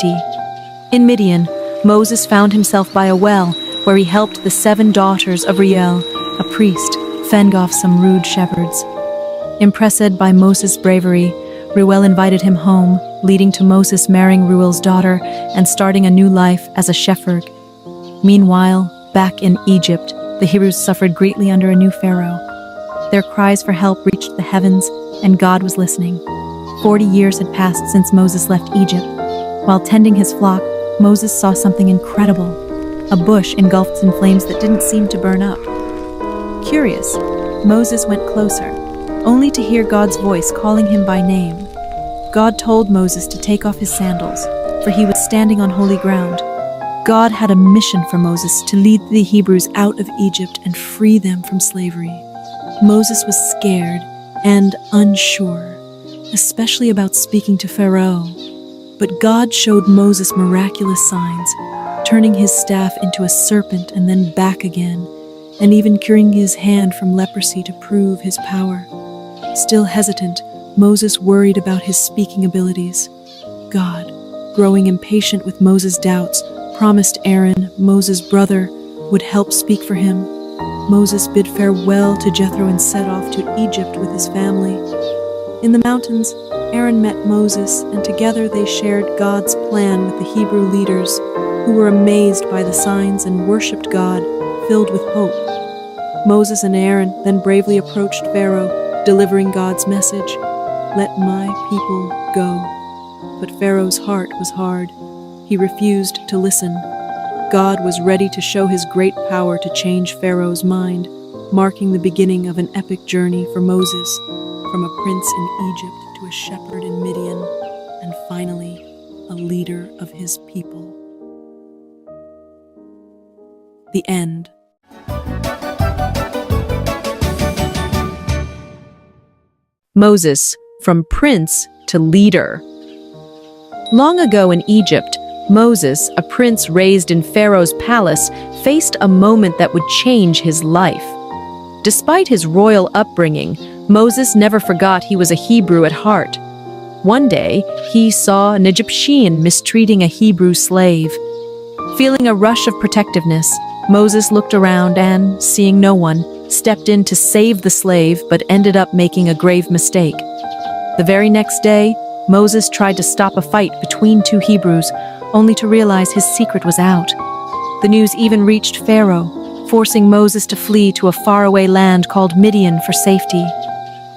safety. In Midian, Moses found himself by a well where he helped the 7 daughters of Reuel, a priest, fend off some rude shepherds. Impressed by Moses' bravery, Reuel invited him home, leading to Moses marrying Reuel's daughter and starting a new life as a shepherd. Meanwhile, back in Egypt, the Hebrews suffered greatly under a new pharaoh. Their cries for help reached the heavens, and God was listening. 40 years had passed since Moses left Egypt. While tending his flock, Moses saw something incredible: a bush engulfed in flames that didn't seem to burn up. Curious, Moses went closer, only to hear God's voice calling him by name. God told Moses to take off his sandals, for he was standing on holy ground. God had a mission for Moses to lead the Hebrews out of Egypt and free them from slavery. Moses was scared and unsure, especially about speaking to Pharaoh. But God showed Moses miraculous signs, turning his staff into a serpent and then back again, and even curing his hand from leprosy to prove his power. Still hesitant, Moses worried about his speaking abilities. God, growing impatient with Moses' doubts, promised Aaron, Moses' brother, would help speak for him. Moses bid farewell to Jethro and set off to Egypt with his family. In the mountains, Aaron met Moses, and together they shared God's plan with the Hebrew leaders, who were amazed by the signs and worshipped God, filled with hope. Moses and Aaron then bravely approached Pharaoh, delivering God's message, "Let my people go." But Pharaoh's heart was hard. He refused to listen. God was ready to show his great power to change Pharaoh's mind, marking the beginning of an epic journey for Moses, from a prince in Egypt to a shepherd in Midian, and finally, a leader of his people. The end. Moses, from prince to leader. Long ago in Egypt, Moses, a prince raised in Pharaoh's palace, faced a moment that would change his life. Despite his royal upbringing, Moses never forgot he was a Hebrew at heart. One day, he saw an Egyptian mistreating a Hebrew slave. Feeling a rush of protectiveness, Moses looked around and, seeing no one, stepped in to save the slave but ended up making a grave mistake. The very next day, Moses tried to stop a fight between 2 Hebrews, only to realize his secret was out. The news even reached Pharaoh, forcing Moses to flee to a faraway land called Midian for safety.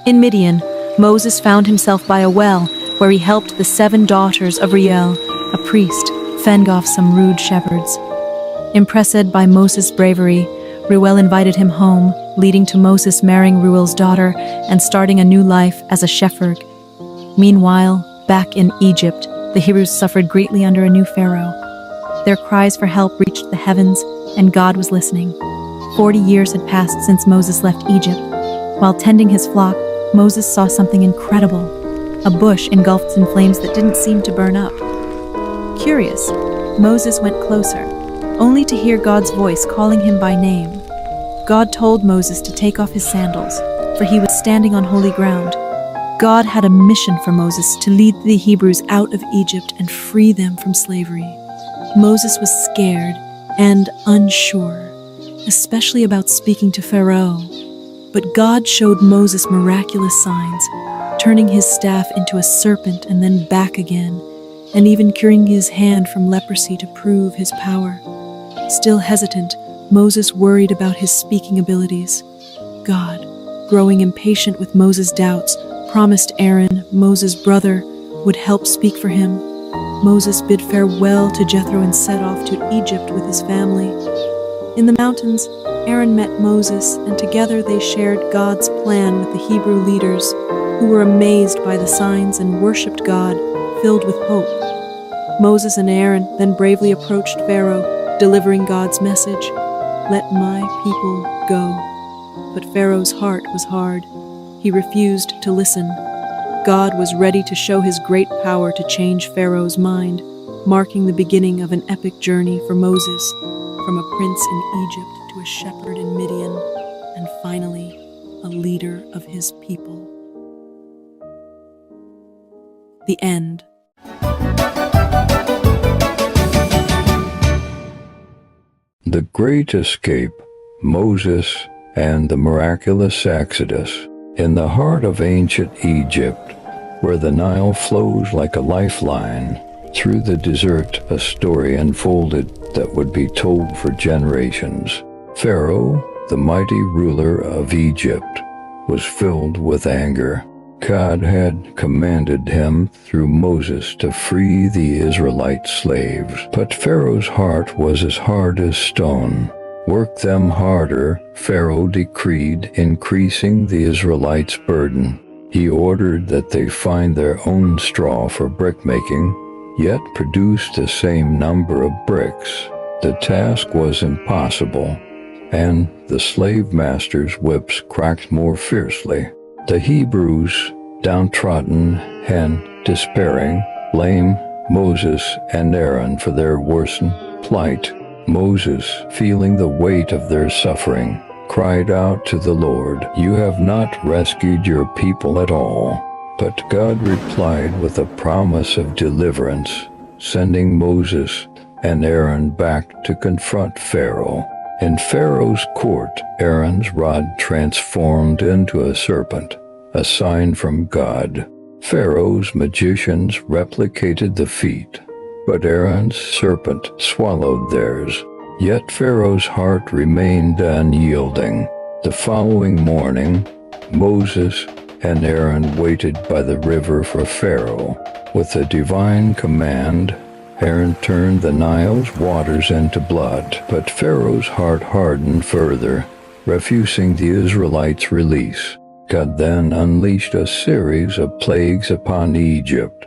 In Midian, Moses found himself by a well where he helped the 7 daughters of Reuel, a priest, fend off some rude shepherds. Impressed by Moses' bravery, Reuel invited him home, leading to Moses marrying Reuel's daughter and starting a new life as a shepherd. Meanwhile, back in Egypt, the Hebrews suffered greatly under a new pharaoh. Their cries for help reached the heavens, and God was listening. 40 years had passed since Moses left Egypt. While tending his flock, Moses saw something incredible: a bush engulfed in flames that didn't seem to burn up. Curious, Moses went closer, only to hear God's voice calling him by name. God told Moses to take off his sandals, for he was standing on holy ground. God had a mission for Moses to lead the Hebrews out of Egypt and free them from slavery. Moses was scared and unsure, especially about speaking to Pharaoh. But God showed Moses miraculous signs, turning his staff into a serpent and then back again, and even curing his hand from leprosy to prove his power. Still hesitant, Moses worried about his speaking abilities. God, growing impatient with Moses' doubts, promised Aaron, Moses' brother, would help speak for him. Moses bid farewell to Jethro and set off to Egypt with his family. In the mountains, Aaron met Moses, and together they shared God's plan with the Hebrew leaders, who were amazed by the signs and worshipped God, filled with hope. Moses and Aaron then bravely approached Pharaoh, delivering God's message, "Let my people go." But Pharaoh's heart was hard. He refused to listen. God was ready to show his great power to change Pharaoh's mind, marking the beginning of an epic journey for Moses, from a prince in Egypt to a shepherd in Midian, and finally, a leader of his people. The end. The Great Escape, Moses, and the Miraculous Exodus. In the heart of ancient Egypt, where the Nile flows like a lifeline, through the desert a story unfolded that would be told for generations. Pharaoh, the mighty ruler of Egypt, was filled with anger. God had commanded him through Moses to free the Israelite slaves, but Pharaoh's heart was as hard as stone. Work them harder, Pharaoh decreed, increasing the Israelites' burden. He ordered that they find their own straw for brickmaking, yet produce the same number of bricks. The task was impossible, and the slave masters' whips cracked more fiercely. The Hebrews, downtrodden and despairing, blamed Moses and Aaron for their worsened plight. Moses, feeling the weight of their suffering, cried out to the Lord, "You have not rescued your people at all." But God replied with a promise of deliverance, sending Moses and Aaron back to confront Pharaoh. In Pharaoh's court, Aaron's rod transformed into a serpent, a sign from God. Pharaoh's magicians replicated the feat, but Aaron's serpent swallowed theirs. Yet Pharaoh's heart remained unyielding. The following morning, Moses and Aaron waited by the river for Pharaoh. With a divine command, Aaron turned the Nile's waters into blood, but Pharaoh's heart hardened further, refusing the Israelites' release. God then unleashed a series of plagues upon Egypt,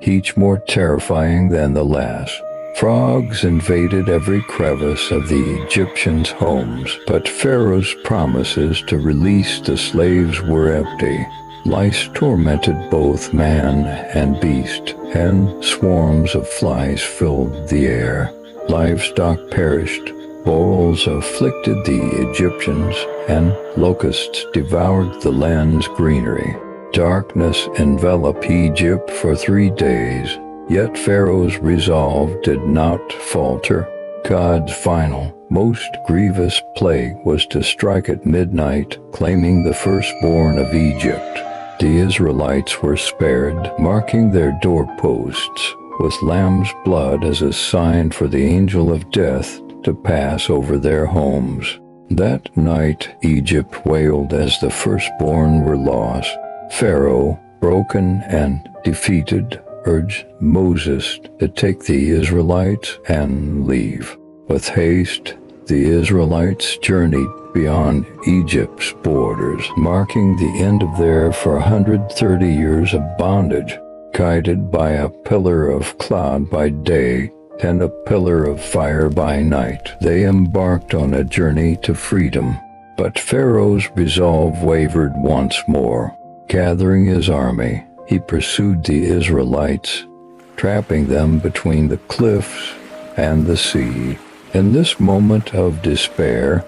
each more terrifying than the last. Frogs invaded every crevice of the Egyptians' homes, but Pharaoh's promises to release the slaves were empty. Lice tormented both man and beast, and swarms of flies filled the air. Livestock perished, boils afflicted the Egyptians, and locusts devoured the land's greenery. Darkness enveloped Egypt for 3 days, yet Pharaoh's resolve did not falter. God's final, most grievous plague was to strike at midnight, claiming the firstborn of Egypt. The Israelites were spared, marking their doorposts with lamb's blood as a sign for the angel of death to pass over their homes. That night Egypt wailed as the firstborn were lost. Pharaoh, broken and defeated, urged Moses to take the Israelites and leave. With haste, the Israelites journeyed beyond Egypt's borders, marking the end of their 430 years of bondage. Guided by a pillar of cloud by day and a pillar of fire by night, they embarked on a journey to freedom. But Pharaoh's resolve wavered once more. Gathering his army, he pursued the Israelites, trapping them between the cliffs and the sea. In this moment of despair,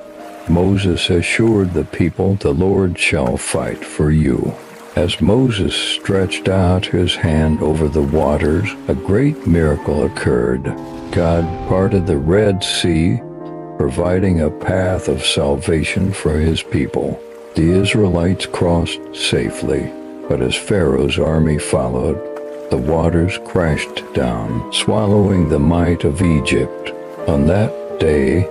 Moses assured the people, "The Lord shall fight for you." As Moses stretched out his hand over the waters, a great miracle occurred. God parted the Red Sea, providing a path of salvation for his people. The Israelites crossed safely, but as Pharaoh's army followed, the waters crashed down, swallowing the might of Egypt. On that day,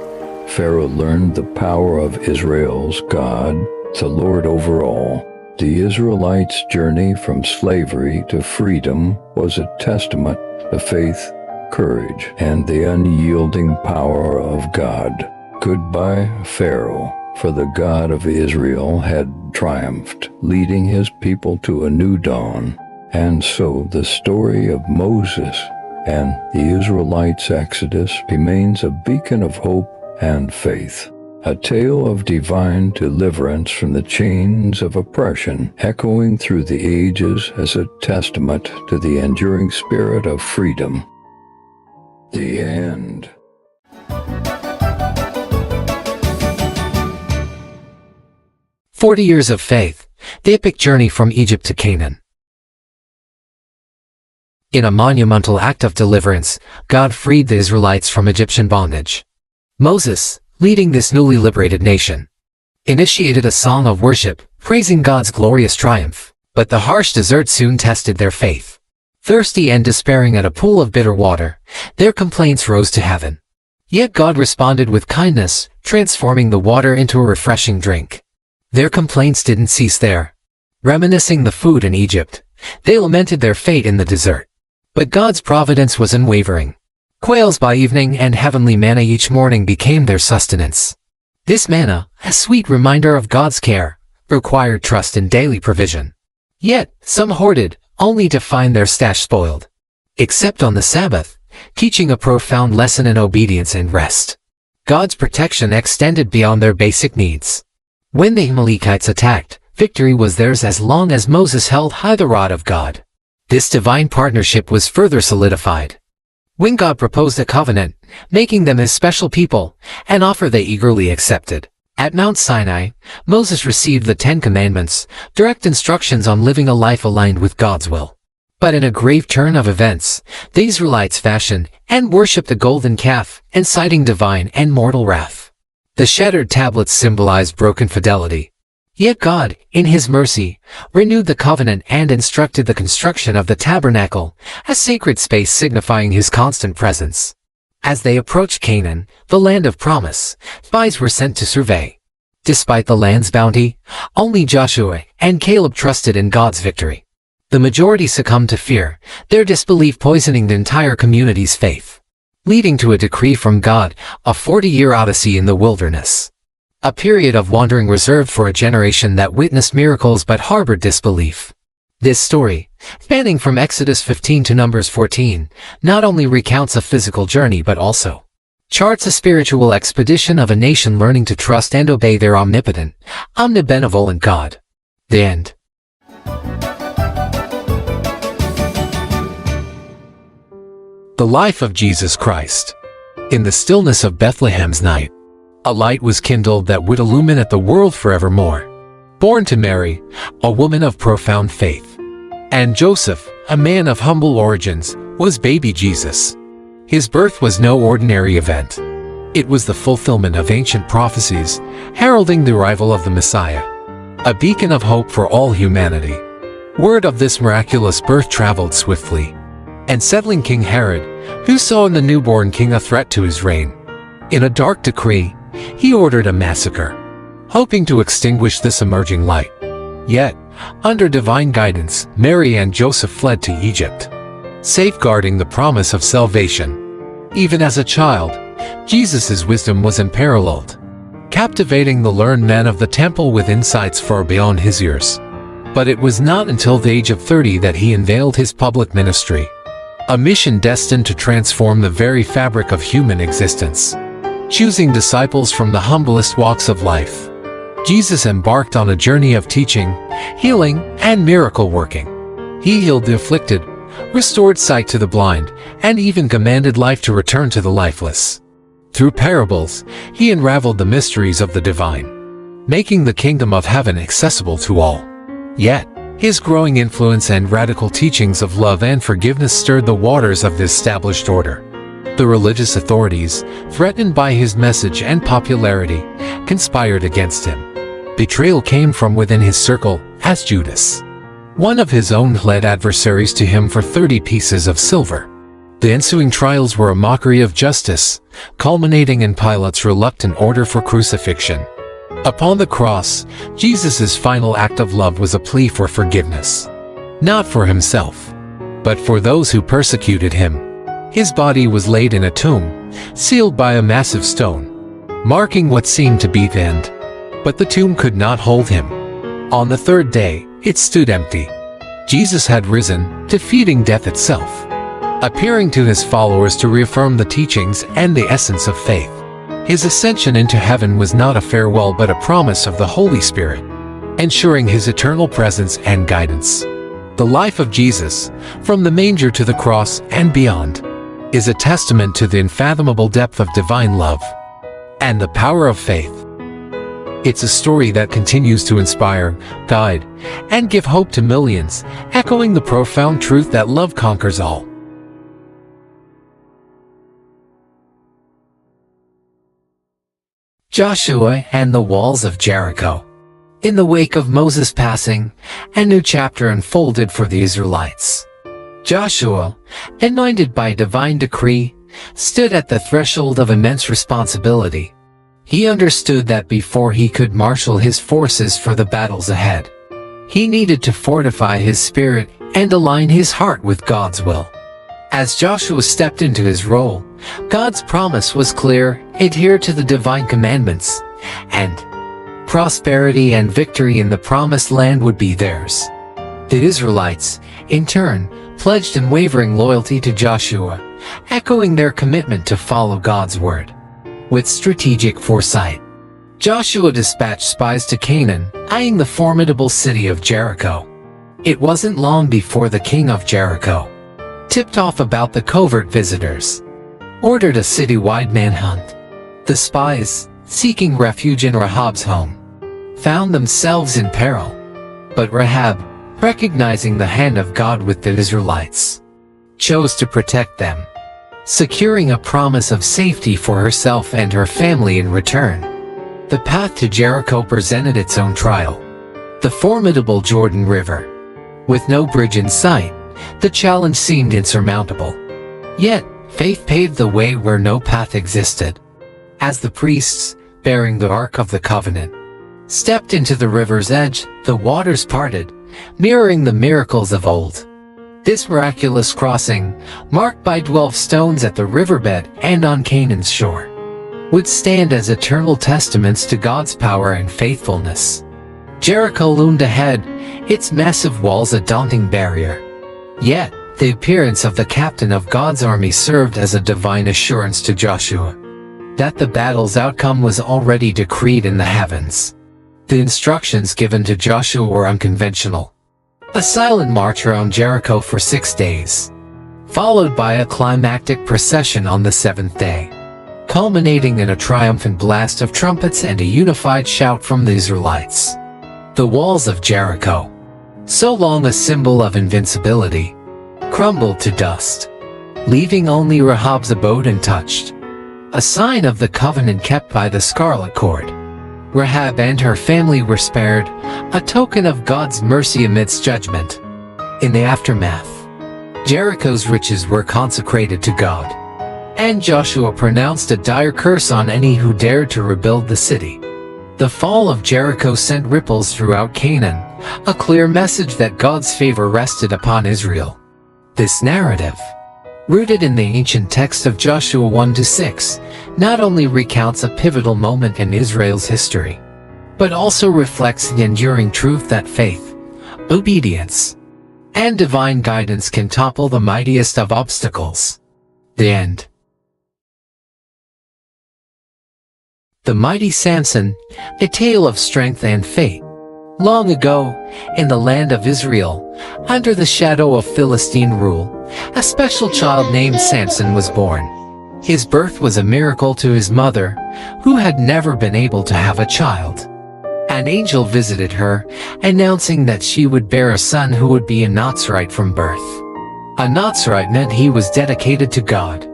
Pharaoh learned the power of Israel's God, the Lord over all. The Israelites' journey from slavery to freedom was a testament to faith, courage, and the unyielding power of God. Goodbye, Pharaoh, for the God of Israel had triumphed, leading his people to a new dawn. And so the story of Moses and the Israelites' exodus remains a beacon of hope and faith, a tale of divine deliverance from the chains of oppression, echoing through the ages as a testament to the enduring spirit of freedom. The end. "40 Years of Faith, the epic journey from Egypt to Canaan." In a monumental act of deliverance, God freed the Israelites from Egyptian bondage. Moses, leading this newly liberated nation, initiated a song of worship, praising God's glorious triumph. But the harsh desert soon tested their faith. Thirsty and despairing at a pool of bitter water, their complaints rose to heaven. Yet God responded with kindness, transforming the water into a refreshing drink. Their complaints didn't cease there. Reminiscing the food in Egypt, they lamented their fate in the desert. But God's providence was unwavering. Quails by evening and heavenly manna each morning became their sustenance. This manna, a sweet reminder of God's care, required trust in daily provision. Yet, some hoarded, only to find their stash spoiled. Except on the Sabbath, teaching a profound lesson in obedience and rest. God's protection extended beyond their basic needs. When the Amalekites attacked, victory was theirs as long as Moses held high the rod of God. This divine partnership was further solidified when God proposed a covenant, making them his special people, an offer they eagerly accepted. At Mount Sinai, Moses received the Ten Commandments, direct instructions on living a life aligned with God's will. But in a grave turn of events, the Israelites fashioned and worshipped a golden calf, inciting divine and mortal wrath. The shattered tablets symbolized broken fidelity. Yet God, in his mercy, renewed the covenant and instructed the construction of the tabernacle, a sacred space signifying his constant presence. As they approached Canaan, the land of promise, spies were sent to survey. Despite the land's bounty, only Joshua and Caleb trusted in God's victory. The majority succumbed to fear, their disbelief poisoning the entire community's faith, leading to a decree from God, a 40-year odyssey in the wilderness. A period of wandering reserved for a generation that witnessed miracles but harbored disbelief. This story, spanning from Exodus 15 to Numbers 14, not only recounts a physical journey but also charts a spiritual expedition of a nation learning to trust and obey their omnipotent, omnibenevolent God. The end. The life of Jesus Christ. In the stillness of Bethlehem's night, a light was kindled that would illuminate the world forevermore. Born to Mary, a woman of profound faith, and Joseph, a man of humble origins, was baby Jesus. His birth was no ordinary event. It was the fulfillment of ancient prophecies, heralding the arrival of the Messiah, a beacon of hope for all humanity. Word of this miraculous birth traveled swiftly, and settling King Herod, who saw in the newborn king a threat to his reign. In a dark decree, he ordered a massacre, hoping to extinguish this emerging light. Yet, under divine guidance, Mary and Joseph fled to Egypt, safeguarding the promise of salvation. Even as a child, Jesus' wisdom was unparalleled, captivating the learned men of the temple with insights far beyond his years. But it was not until the age of 30 that he unveiled his public ministry, a mission destined to transform the very fabric of human existence. Choosing disciples from the humblest walks of life, Jesus embarked on a journey of teaching, healing, and miracle working. He healed the afflicted, restored sight to the blind, and even commanded life to return to the lifeless. Through parables, he unraveled the mysteries of the divine, making the kingdom of heaven accessible to all. Yet, his growing influence and radical teachings of love and forgiveness stirred the waters of the established order. The religious authorities, threatened by his message and popularity, conspired against him. Betrayal came from within his circle, as Judas, one of his own, led adversaries to him for 30 pieces of silver. The ensuing trials were a mockery of justice, culminating in Pilate's reluctant order for crucifixion. Upon the cross, Jesus' final act of love was a plea for forgiveness, not for himself, but for those who persecuted him. His body was laid in a tomb, sealed by a massive stone, marking what seemed to be the end. But the tomb could not hold him. On the third day, it stood empty. Jesus had risen, defeating death itself, appearing to his followers to reaffirm the teachings and the essence of faith. His ascension into heaven was not a farewell but a promise of the Holy Spirit, ensuring his eternal presence and guidance. The life of Jesus, from the manger to the cross and beyond, is a testament to the unfathomable depth of divine love and the power of faith. It's a story that continues to inspire, guide, and give hope to millions, echoing the profound truth that love conquers all. Joshua and the walls of Jericho. In the wake of Moses' passing, a new chapter unfolded for the Israelites. Joshua, anointed by divine decree, stood at the threshold of immense responsibility. He understood that before he could marshal his forces for the battles ahead, he needed to fortify his spirit and align his heart with God's will. As Joshua stepped into his role, God's promise was clear: adhere to the divine commandments, and prosperity and victory in the promised land would be theirs. The Israelites, in turn, pledged unwavering loyalty to Joshua, echoing their commitment to follow God's word. With strategic foresight, Joshua dispatched spies to Canaan, eyeing the formidable city of Jericho. It wasn't long before the king of Jericho, tipped off about the covert visitors, ordered a citywide manhunt. The spies, seeking refuge in Rahab's home, found themselves in peril. But Rahab, recognizing the hand of God with the Israelites, chose to protect them, securing a promise of safety for herself and her family in return. The path to Jericho presented its own trial. The formidable Jordan River. With no bridge in sight, the challenge seemed insurmountable. Yet, faith paved the way where no path existed. As the priests, bearing the Ark of the Covenant, stepped into the river's edge, the waters parted, mirroring the miracles of old. This miraculous crossing, marked by 12 stones at the riverbed and on Canaan's shore, would stand as eternal testaments to God's power and faithfulness. Jericho loomed ahead, its massive walls a daunting barrier. Yet, the appearance of the captain of God's army served as a divine assurance to Joshua that the battle's outcome was already decreed in the heavens. The instructions given to Joshua were unconventional. A silent march around Jericho for 6 days, followed by a climactic procession on the 7th day, culminating in a triumphant blast of trumpets and a unified shout from the Israelites. The walls of Jericho, so long a symbol of invincibility, crumbled to dust, leaving only Rahab's abode untouched, a sign of the covenant kept by the scarlet cord. Rahab and her family were spared, a token of God's mercy amidst judgment. In the aftermath, Jericho's riches were consecrated to God, and Joshua pronounced a dire curse on any who dared to rebuild the city. The fall of Jericho sent ripples throughout Canaan, a clear message that God's favor rested upon Israel. This narrative, rooted in the ancient text of Joshua 1-6, not only recounts a pivotal moment in Israel's history, but also reflects the enduring truth that faith, obedience, and divine guidance can topple the mightiest of obstacles. The end. The mighty Samson, a tale of strength and fate. Long ago, in the land of Israel, under the shadow of Philistine rule, a special child named Samson was born. His birth was a miracle to his mother, who had never been able to have a child. An angel visited her, announcing that she would bear a son who would be a Nazirite from birth. A Nazirite meant he was dedicated to God.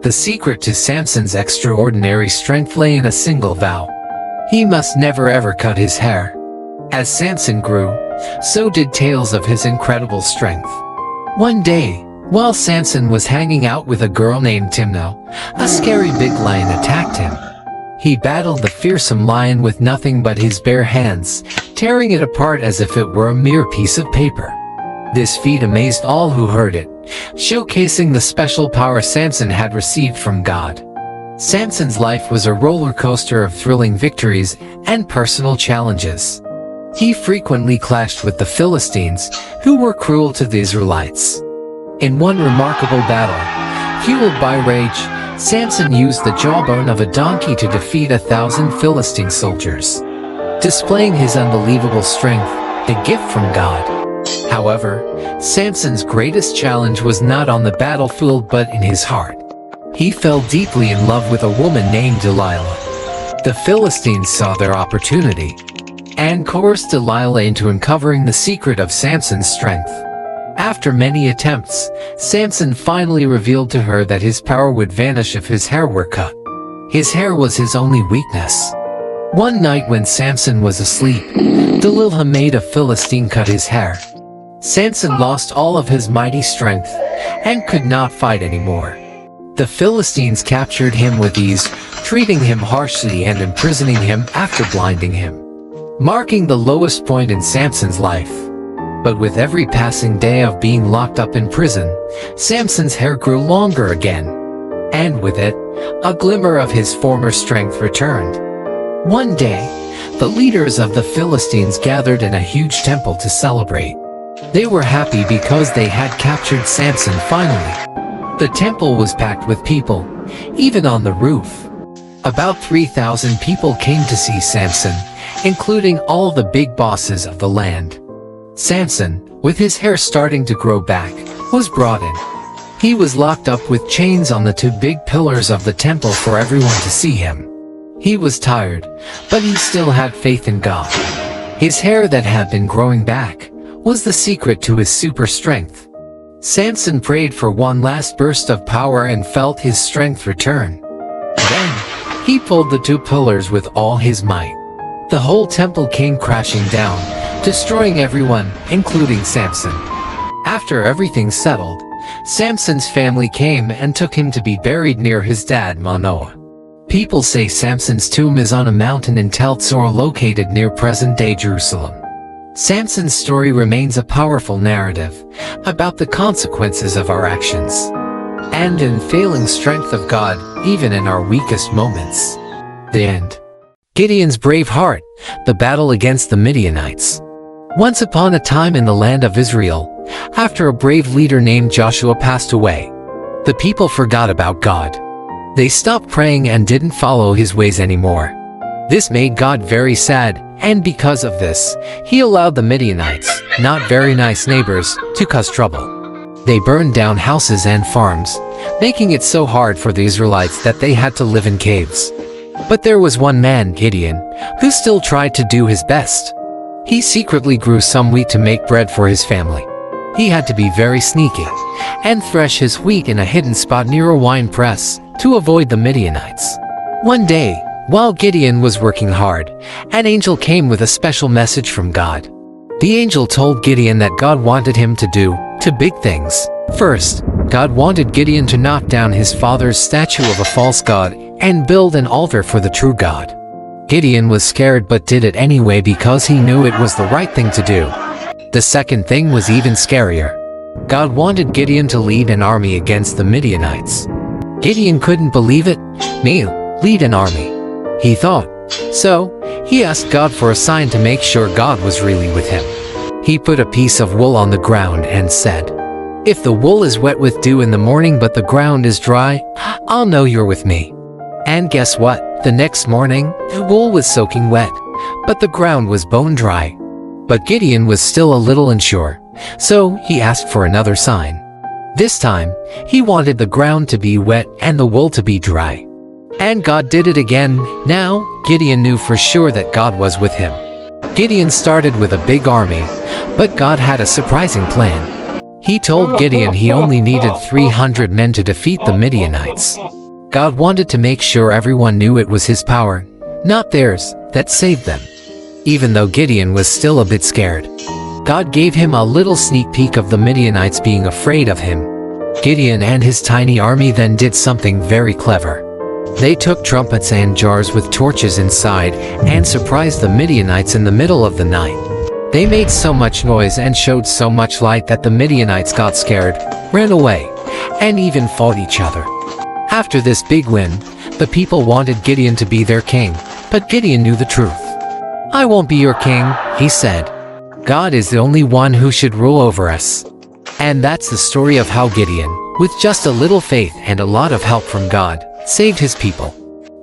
The secret to Samson's extraordinary strength lay in a single vow. He must never ever cut his hair. As Samson grew, so did tales of his incredible strength. One day, while Samson was hanging out with a girl named Timnah, a scary big lion attacked him. He battled the fearsome lion with nothing but his bare hands, tearing it apart as if it were a mere piece of paper. This feat amazed all who heard it, showcasing the special power Samson had received from God. Samson's life was a roller coaster of thrilling victories and personal challenges. He frequently clashed with the Philistines, who were cruel to the Israelites. In one remarkable battle, fueled by rage, Samson used the jawbone of a donkey to defeat 1,000 Philistine soldiers, displaying his unbelievable strength, a gift from God. However, Samson's greatest challenge was not on the battlefield but in his heart. He fell deeply in love with a woman named Delilah. The Philistines saw their opportunity and coerced Delilah into uncovering the secret of Samson's strength. After many attempts, Samson finally revealed to her that his power would vanish if his hair were cut. His hair was his only weakness. One night when Samson was asleep, Delilah made a Philistine cut his hair. Samson lost all of his mighty strength and could not fight anymore. The Philistines captured him with ease, treating him harshly and imprisoning him after blinding him, marking the lowest point in Samson's life. But with every passing day of being locked up in prison, Samson's hair grew longer again, and with it, a glimmer of his former strength returned. One day, the leaders of the Philistines gathered in a huge temple to celebrate. They were happy because they had captured Samson finally. The temple was packed with people, even on the roof. About 3,000 people came to see Samson, including all the big bosses of the land. Samson, with his hair starting to grow back, was brought in. He was locked up with chains on the two big pillars of the temple for everyone to see him. He was tired, but he still had faith in God. His hair that had been growing back was the secret to his super strength. Samson prayed for one last burst of power and felt his strength return. Then, he pulled the two pillars with all his might. The whole temple came crashing down, destroying everyone, including Samson. After everything settled, Samson's family came and took him to be buried near his dad Manoah. People say Samson's tomb is on a mountain in Tel Tzor located near present-day Jerusalem. Samson's story remains a powerful narrative about the consequences of our actions and in failing strength of God, even in our weakest moments. The end. Gideon's brave heart, the battle against the Midianites. Once upon a time in the land of Israel, after a brave leader named Joshua passed away, the people forgot about God. They stopped praying and didn't follow his ways anymore. This made God very sad, and because of this, he allowed the Midianites, not very nice neighbors, to cause trouble. They burned down houses and farms, making it so hard for the Israelites that they had to live in caves. But there was one man, Gideon, who still tried to do his best. He secretly grew some wheat to make bread for his family. He had to be very sneaky and thresh his wheat in a hidden spot near a wine press to avoid the Midianites. One day, while Gideon was working hard, an angel came with a special message from God. The angel told Gideon that God wanted him to do two big things. First, God wanted Gideon to knock down his father's statue of a false god and build an altar for the true God. Gideon was scared but did it anyway because he knew it was the right thing to do. The second thing was even scarier. God wanted Gideon to lead an army against the Midianites. Gideon couldn't believe it. Me, lead an army, he thought. So, he asked God for a sign to make sure God was really with him. He put a piece of wool on the ground and said, "If the wool is wet with dew in the morning but the ground is dry, I'll know you're with me." And guess what? The next morning, the wool was soaking wet, but the ground was bone dry. But Gideon was still a little unsure, so he asked for another sign. This time, he wanted the ground to be wet and the wool to be dry. And God did it again. Now, Gideon knew for sure that God was with him. Gideon started with a big army, but God had a surprising plan. He told Gideon he only needed 300 men to defeat the Midianites. God wanted to make sure everyone knew it was his power, not theirs, that saved them. Even though Gideon was still a bit scared, God gave him a little sneak peek of the Midianites being afraid of him. Gideon and his tiny army then did something very clever. They took trumpets and jars with torches inside and surprised the Midianites in the middle of the night. They made so much noise and showed so much light that the Midianites got scared, ran away, and even fought each other. After this big win, the people wanted Gideon to be their king, but Gideon knew the truth. "I won't be your king," he said. "God is the only one who should rule over us." And that's the story of how Gideon, with just a little faith and a lot of help from God, saved his people.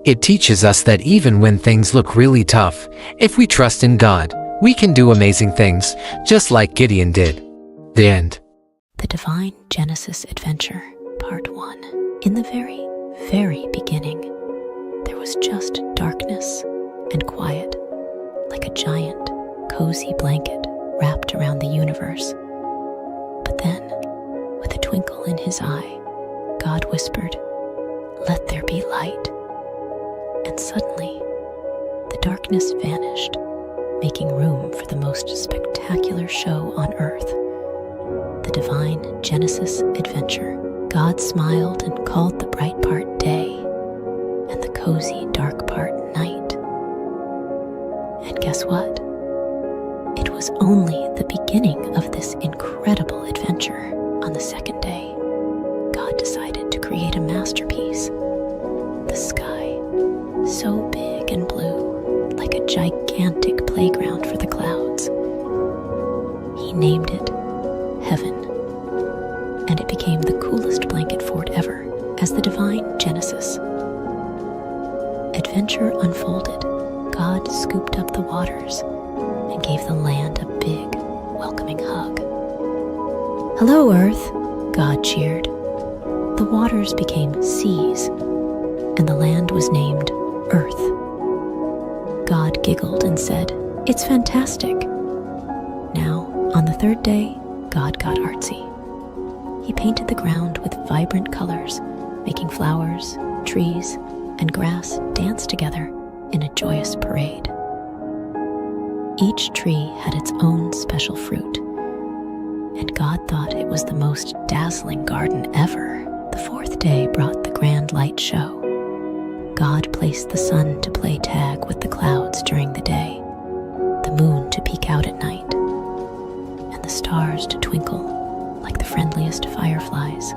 It teaches us that even when things look really tough, if we trust in God, we can do amazing things, just like Gideon did. The end. The Divine Genesis Adventure, Part 1. In the very, very beginning, there was just darkness and quiet, like a giant, cozy blanket wrapped around the universe. But then, with a twinkle in his eye, God whispered, "Let there be light." And suddenly, the darkness vanished, making room for the most spectacular show on earth, the divine Genesis adventure. God smiled and called the bright part day, and the cozy dark part night. And guess what? It was only the beginning of this incredible adventure. On the second day, God decided to create a masterpiece. The sky, so big and blue, like a gigantic playground for the clouds. He named it Heaven, and it became the coolest blanket fort ever as the divine Genesis. Adventure unfolded. God scooped up the waters and gave the land a big, welcoming hug. "Hello, Earth," God cheered. The waters became seas, and the land was named Earth. God giggled and said, "It's fantastic." Now, on the third day, God got artsy. He painted the ground with vibrant colors, making flowers, trees, and grass dance together in a joyous parade. Each tree had its own special fruit, and God thought it was the most dazzling garden ever. The fourth day brought the grand light show. God placed the sun to play tag with the clouds during the day, the moon to peek out at night, and the stars to twinkle like the friendliest fireflies.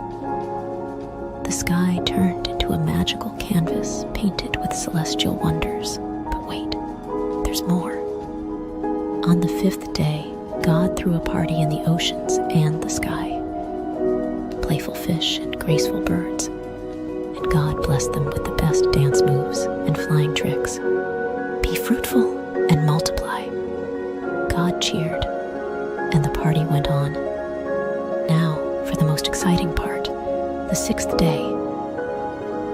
The sky turned into a magical canvas painted with celestial wonders. But wait, there's more. On the fifth day, God threw a party in the oceans and the sky. Playful fish and graceful birds, and God blessed them with the best dance moves and flying tricks. "Be fruitful and multiply," God cheered, and the party went on. Now, for the most exciting part, the sixth day.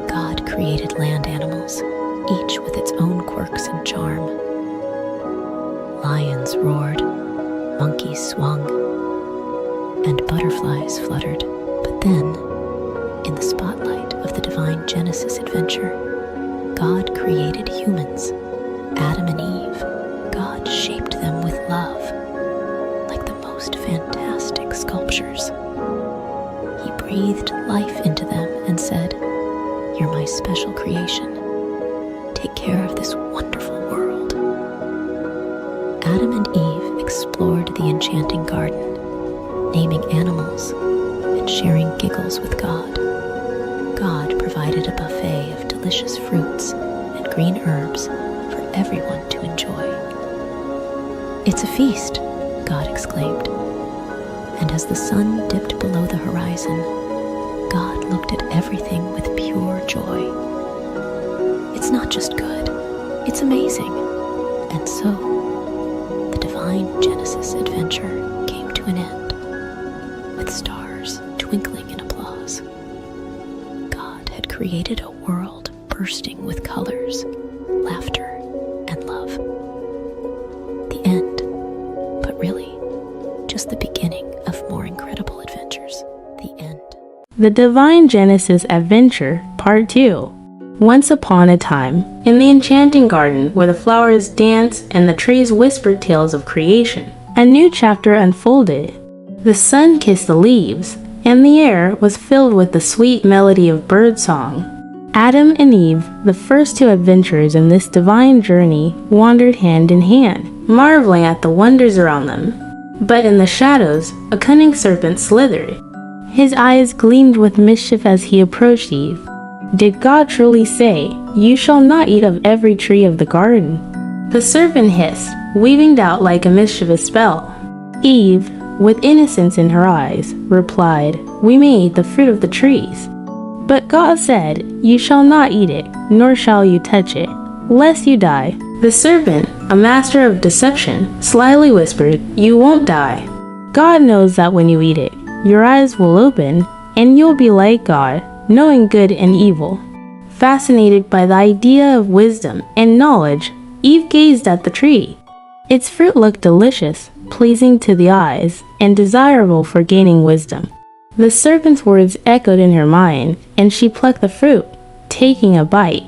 God created land animals, each with its own quirks and charm. Lions roared, monkeys swung, and butterflies fluttered. But then, in the spotlight of the divine Genesis adventure, God created humans, Adam and Eve. God shaped them with love, like the most fantastic sculptures. He breathed life into them and said, "You're my special creation. Take care of this wonderful world." Adam and Eve explored the enchanting garden, naming animals and sharing giggles with God. God provided a buffet of delicious fruits and green herbs for everyone to enjoy. "It's a feast," God exclaimed. And as the sun dipped below the horizon, God looked at everything with pure joy. It's not just good, it's amazing. And so, the divine Genesis adventure came to an end, with stars twinkling in applause. God had created a world bursting with colors, laughter, and love. The end, but really, just the beginning of more incredible adventures. The end. The Divine Genesis Adventure, Part 2. Once upon a time, in the enchanting garden where the flowers danced and the trees whispered tales of creation, a new chapter unfolded. The sun kissed the leaves, and the air was filled with the sweet melody of birdsong. Adam and Eve, the first two adventurers in this divine journey, wandered hand in hand, marveling at the wonders around them. But in the shadows, a cunning serpent slithered. His eyes gleamed with mischief as he approached Eve. Did God truly say, "You shall not eat of every tree of the garden"? The serpent hissed, weaving doubt like a mischievous spell. Eve, with innocence in her eyes, replied, "We may eat the fruit of the trees." But God said, "You shall not eat it, nor shall you touch it, lest you die." The serpent, a master of deception, slyly whispered, "You won't die. God knows that when you eat it, your eyes will open, and you'll be like God, knowing good and evil." Fascinated by the idea of wisdom and knowledge, Eve gazed at the tree. Its fruit looked delicious, pleasing to the eyes, and desirable for gaining wisdom. The serpent's words echoed in her mind, and she plucked the fruit, taking a bite.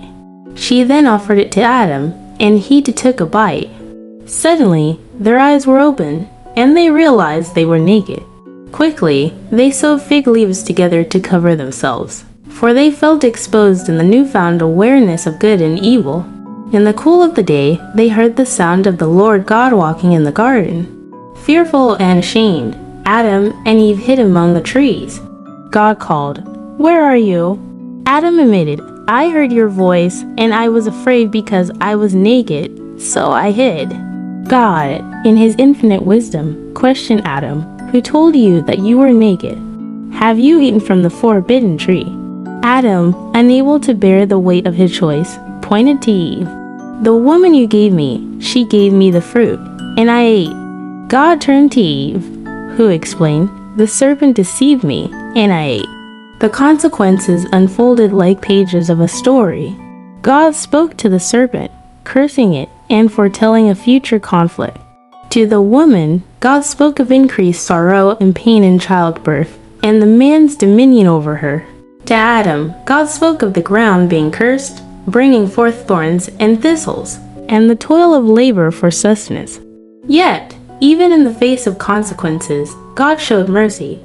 She then offered it to Adam, and he took a bite. Suddenly, their eyes were open, and they realized they were naked. Quickly, they sewed fig leaves together to cover themselves, for they felt exposed in the newfound awareness of good and evil. In the cool of the day, they heard the sound of the Lord God walking in the garden. Fearful and ashamed, Adam and Eve hid among the trees. God called, "Where are you?" Adam admitted, "I heard your voice, and I was afraid because I was naked, so I hid." God, in his infinite wisdom, questioned Adam, "Who told you that you were naked? Have you eaten from the forbidden tree?" Adam, unable to bear the weight of his choice, pointed to Eve. "The woman you gave me, she gave me the fruit, and I ate." God turned to Eve, who explained, "The serpent deceived me, and I ate." The consequences unfolded like pages of a story. God spoke to the serpent, cursing it and foretelling a future conflict. To the woman, God spoke of increased sorrow and pain in childbirth, and the man's dominion over her. To Adam, God spoke of the ground being cursed, bringing forth thorns and thistles, and the toil of labor for sustenance. Yet, even in the face of consequences, God showed mercy.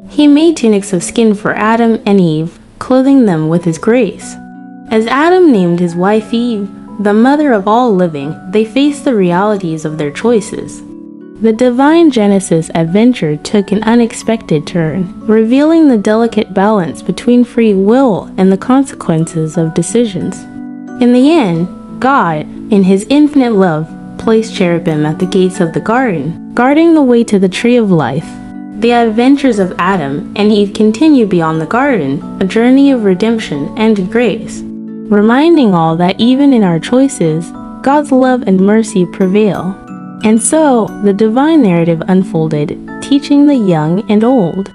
He made tunics of skin for Adam and Eve, clothing them with his grace. As Adam named his wife Eve, the mother of all living, they faced the realities of their choices. The divine Genesis adventure took an unexpected turn, revealing the delicate balance between free will and the consequences of decisions. In the end, God, in his infinite love, placed cherubim at the gates of the garden, guarding the way to the tree of life. The adventures of Adam and Eve continue beyond the garden, a journey of redemption and grace, reminding all that even in our choices, God's love and mercy prevail. And so, the divine narrative unfolded, teaching the young and old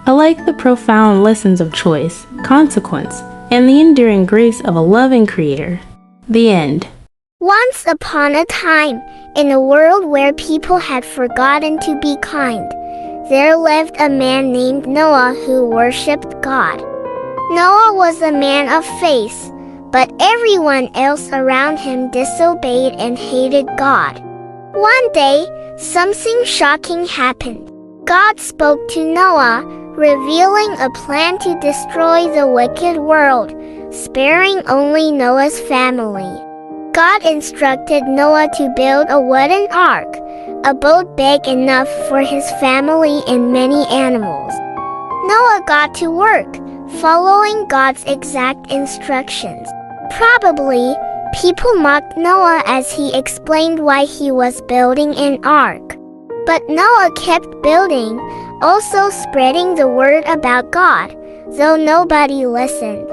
alike the profound lessons of choice, consequence, and the enduring grace of a loving Creator. The end. Once upon a time, in a world where people had forgotten to be kind, there lived a man named Noah who worshipped God. Noah was a man of faith, but everyone else around him disobeyed and hated God. One day, something shocking happened. God spoke to Noah, revealing a plan to destroy the wicked world, sparing only Noah's family. God instructed Noah to build a wooden ark, a boat big enough for his family and many animals. Noah got to work, following God's exact instructions. Probably, people mocked Noah as he explained why he was building an ark. But Noah kept building, also spreading the word about God, though nobody listened.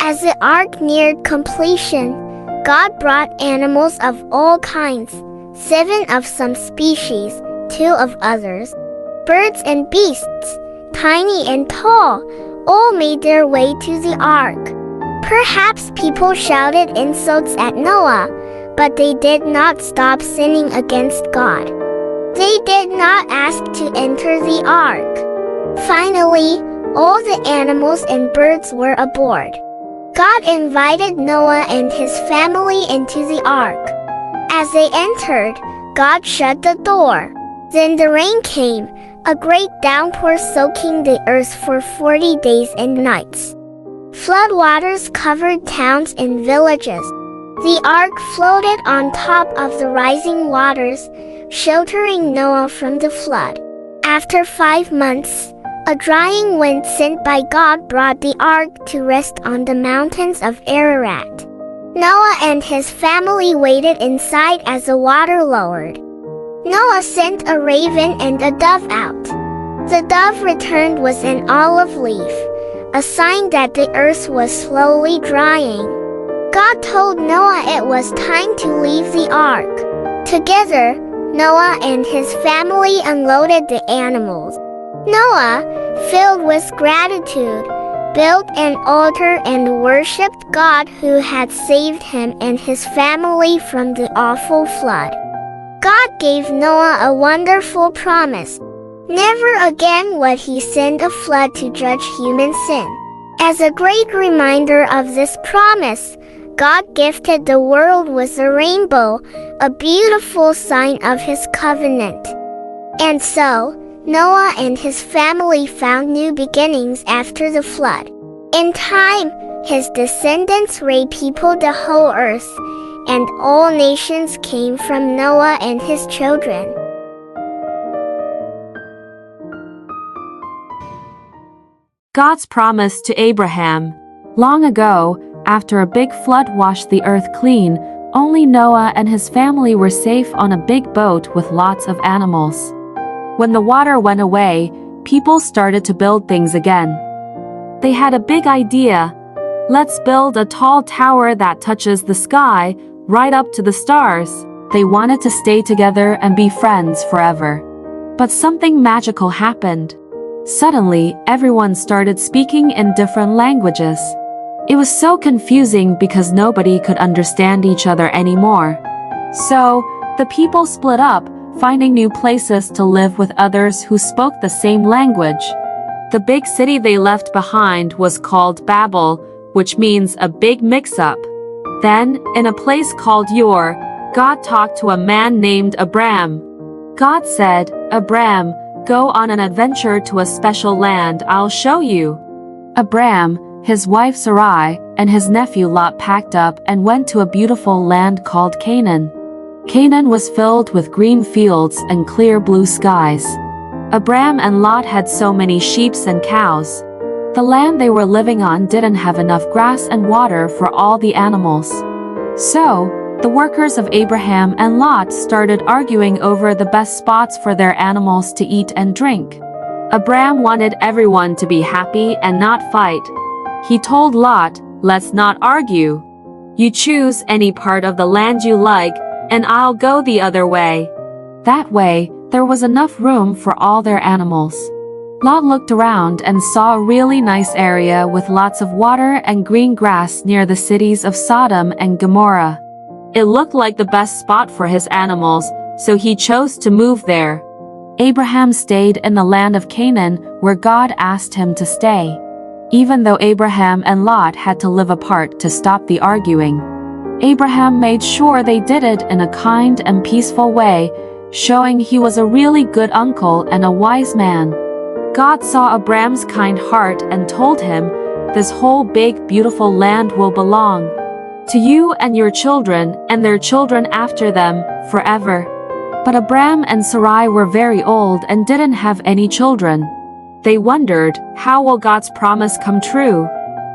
As the ark neared completion, God brought animals of all kinds, 7 of some species, 2 of others. Birds and beasts, tiny and tall, all made their way to the ark. Perhaps people shouted insults at Noah, but they did not stop sinning against God. They did not ask to enter the ark. Finally, all the animals and birds were aboard. God invited Noah and his family into the ark. As they entered, God shut the door. Then the rain came, a great downpour soaking the earth for 40 days and nights. Floodwaters covered towns and villages. The ark floated on top of the rising waters, sheltering Noah from the flood. After 5 months, a drying wind sent by God brought the ark to rest on the mountains of Ararat. Noah and his family waited inside as the water lowered. Noah sent a raven and a dove out. The dove returned with an olive leaf, a sign that the earth was slowly drying. God told Noah it was time to leave the ark. Together, Noah and his family unloaded the animals. Noah, filled with gratitude, built an altar and worshipped God who had saved him and his family from the awful flood. God gave Noah a wonderful promise. Never again would he send a flood to judge human sin. As a great reminder of this promise, God gifted the world with a rainbow, a beautiful sign of his covenant. And so, Noah and his family found new beginnings after the flood. In time, his descendants raised people the whole earth, and all nations came from Noah and his children. God's promise to Abraham. Long ago, after a big flood washed the earth clean, only Noah and his family were safe on a big boat with lots of animals. When the water went away, people started to build things again. They had a big idea. Let's build a tall tower that touches the sky, right up to the stars. They wanted to stay together and be friends forever. But something magical happened. Suddenly, everyone started speaking in different languages. It was so confusing because nobody could understand each other anymore. So, the people split up, finding new places to live with others who spoke the same language. The big city they left behind was called Babel, which means a big mix-up. Then, in a place called Ur, God talked to a man named Abram. God said, "Abram, go on an adventure to a special land I'll show you." Abram, his wife Sarai, and his nephew Lot packed up and went to a beautiful land called Canaan. Canaan was filled with green fields and clear blue skies. Abram and Lot had so many sheep and cows. The land they were living on didn't have enough grass and water for all the animals. So, the workers of Abraham and Lot started arguing over the best spots for their animals to eat and drink. Abram wanted everyone to be happy and not fight. He told Lot, "Let's not argue. You choose any part of the land you like, and I'll go the other way." That way, there was enough room for all their animals. Lot looked around and saw a really nice area with lots of water and green grass near the cities of Sodom and Gomorrah. It looked like the best spot for his animals, so he chose to move there. Abraham stayed in the land of Canaan, where God asked him to stay. Even though Abraham and Lot had to live apart to stop the arguing, Abraham made sure they did it in a kind and peaceful way, showing he was a really good uncle and a wise man. God saw Abram's kind heart and told him, "This whole big, beautiful land will belong to you and your children and their children after them, forever." But Abram and Sarai were very old and didn't have any children. They wondered, how will God's promise come true?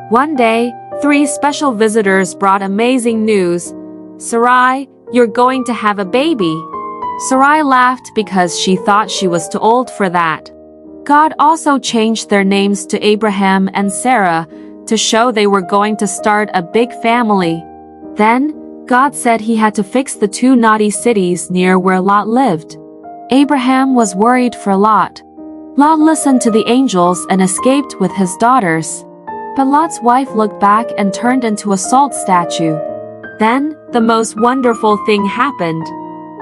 One day, 3 special visitors brought amazing news. "Sarai, you're going to have a baby." Sarai laughed because she thought she was too old for that. God also changed their names to Abraham and Sarah to show they were going to start a big family. Then, God said he had to fix the 2 naughty cities near where Lot lived. Abraham was worried for Lot. Lot listened to the angels and escaped with his daughters. But Lot's wife looked back and turned into a salt statue. Then, the most wonderful thing happened.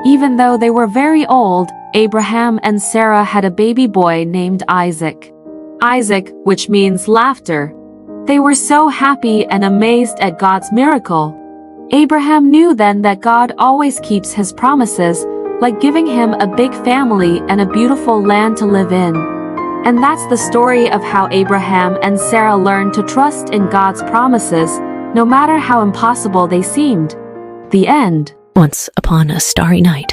Even though they were very old, Abraham and Sarah had a baby boy named Isaac. Isaac, which means laughter. They were so happy and amazed at God's miracle. Abraham knew then that God always keeps his promises, like giving him a big family and a beautiful land to live in. And that's the story of how Abraham and Sarah learned to trust in God's promises, no matter how impossible they seemed. The end. Once upon a starry night,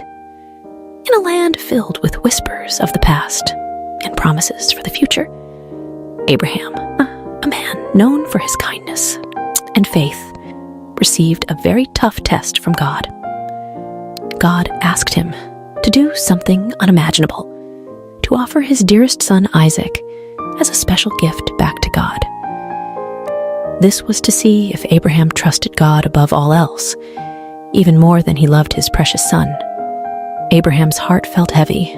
in a land filled with whispers of the past and promises for the future, Abraham, a man known for his kindness and faith, received a very tough test from God. God asked him to do something unimaginable, to offer his dearest son Isaac as a special gift back to God. This was to see if Abraham trusted God above all else, even more than he loved his precious son. Abraham's heart felt heavy,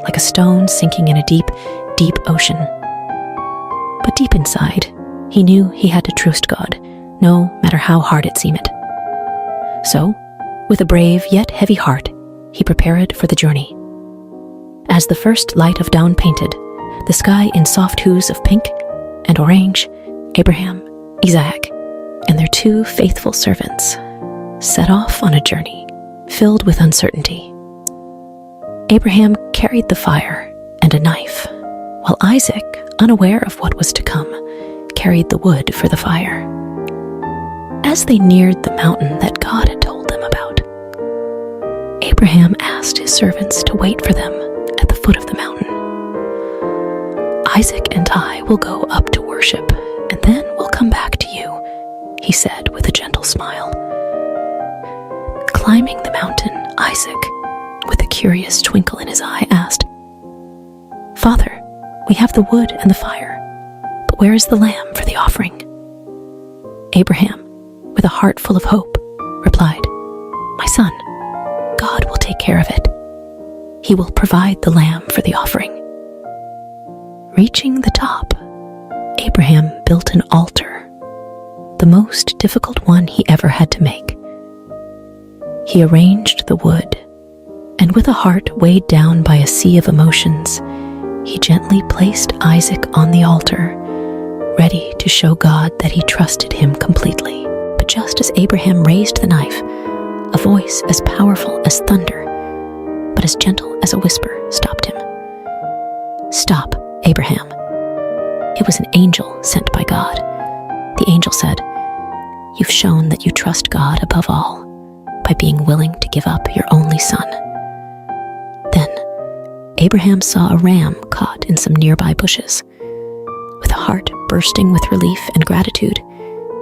like a stone sinking in a deep, deep ocean. But deep inside, he knew he had to trust God, no matter how hard it seemed. So, with a brave yet heavy heart, he prepared for the journey. As the first light of dawn painted the sky in soft hues of pink and orange, Abraham, Isaac, and their their 2 faithful servants set off on a journey filled with uncertainty. Abraham carried the fire and a knife, while Isaac, unaware of what was to come, carried the wood for the fire. As they neared the mountain that God had told them about, Abraham asked his servants to wait for them at the foot of the mountain. "Isaac and I will go up to worship, and then we'll come back to you," he said with a gentle smile. Climbing the mountain, Isaac, with a curious twinkle in his eye, asked, "Father, we have the wood and the fire, but where is the lamb for the offering?" Abraham, with a heart full of hope, replied, "My son, God will take care of it. He will provide the lamb for the offering." Reaching the top, Abraham built an altar, the most difficult one he ever had to make. He arranged the wood, and with a heart weighed down by a sea of emotions, he gently placed Isaac on the altar, ready to show God that he trusted him completely. But just as Abraham raised the knife, a voice as powerful as thunder, but as gentle as a whisper, stopped him. "Stop, Abraham." It was an angel sent by God. The angel said, "You've shown that you trust God above all by being willing to give up your only son." Then Abraham saw a ram caught in some nearby bushes. With a heart bursting with relief and gratitude,